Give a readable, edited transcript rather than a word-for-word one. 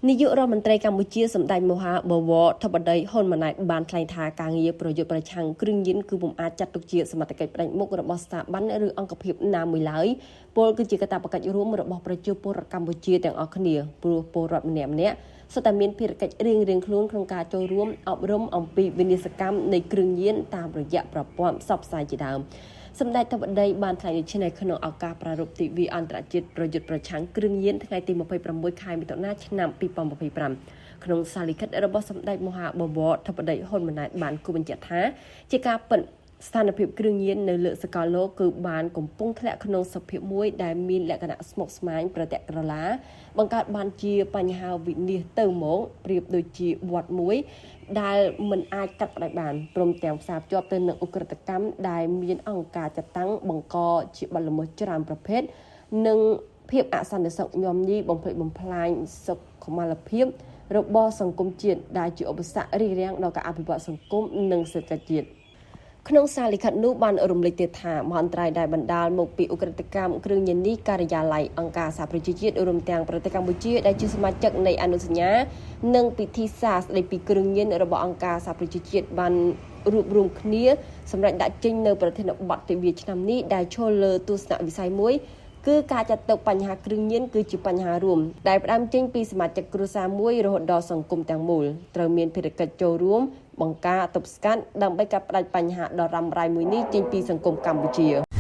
នាយករដ្ឋមន្ត្រីកម្ពុជាសម្ដេចមហាបវរធិបតីហ៊ុនម៉ាណែតបានថ្លែងថាការងារប្រយុទ្ធប្រឆាំងគ្រឿងញៀនគឺពុំអាចចាត់ទុកជាសមត្ថកិច្ចផ្ដាច់មុខរបស់ស្ថាប័នឬអង្គភាពណាមួយឡើយពលគឺជាកាតព្វកិច្ចរួមរបស់ប្រជាពលរដ្ឋកម្ពុជាទាំងអស់គ្នាព្រោះពលរដ្ឋម្នាក់ៗសុទ្ធតែមានភារកិច្ចរៀងៗខ្លួនក្នុងការចូលរួមអប់រំអំពីវិនិស្សកម្មនៃគ្រឿងញៀនតាមរយៈប្រព័ន្ធផ្សព្វផ្សាយជាដើមសម្ដេចធិបតីបានថ្លែងដូចនេះក្នុងឱកាសប្រារព្ធទិវាអន្តរជាតិប្រយុទ្ធប្រឆាំងគ្រឿងញៀនថ្ងៃទី26ខែមិថុនាឆ្នាំ2025ក្នុងសារលិខិតរបស់សម្ដេចមហាបវរធិបតីហ៊ុនម៉ាណែតបានគូបញ្ជាក់ថាជាការពិតស្ថានភាពគ្រឿងញៀននៅលើសកលលោកគឺបានកំពុងធ្លាក់ក្នុងសភាពមួយដែលមានលក្ខណៈស្មុគស្មាញប្រតិក្រឡាបង្កើតបានជាបញ្ហាវិនាសទៅមកប្រៀបដូចជាវត្តមួយដែលមិនអាចកាត់ផ្ដាច់បានព្រមទាំងផ្សារភ្ជាប់ទៅនឹងឧក្រិដ្ឋកម្មដែលមានអង្គការចាត់តាំងបង្កជាបទល្មើសច្រើនប្រភេទនិងភាពអសន្តិសុខញោមញីបំផ្លិចបំផ្លាញសុខុមាលភាពរបស់សង្គមជាតិដែលជាឧបសគ្គរារាំងដល់ការអភិវឌ្ឍសង្គមនិងសេដ្ឋកិច្ចជាតិក្នុងសារលិខិតនោះបានរំលេចទៀតថាមហន្តរាយដែលបណ្ដាលមកពីឧក្រិដ្ឋកម្មគ្រឿងញៀននេះការិយាល័យអង្គការសហប្រជាជាតិរួមទាំងប្រទេសកម្ពុជាដែលជាសមាជិកនៃអនុសញ្ញានិងពិធីសារស្តីពីគ្រឿងញៀនរបស់អង្គការសហប្រជាជាតិបានរួបរวมគ្នាសម្រាប់ដាក់ចេញនៅប្រធានបទទិវាឆ្នាំនេះដែលឈលលើទស្សនវិស័យមួយគឺការចាត់ទុកបញ្ហាគ្រឿងញៀនគឺជាបញ្ហារួមដែលផ្ដើមចេញពីសមាជិកគ្រួសារមួយរហូតដល់សង្គមទាំងមូលត្រូវមានភារកិច្ចចូលរួមបង្ការទប់ស្កាត់ដើម្បីកាត់ផ្តាច់បញ្ហាដ៏រ៉ាំរ៉ៃមួយនេះចេញពីសង្គមកម្ពុជា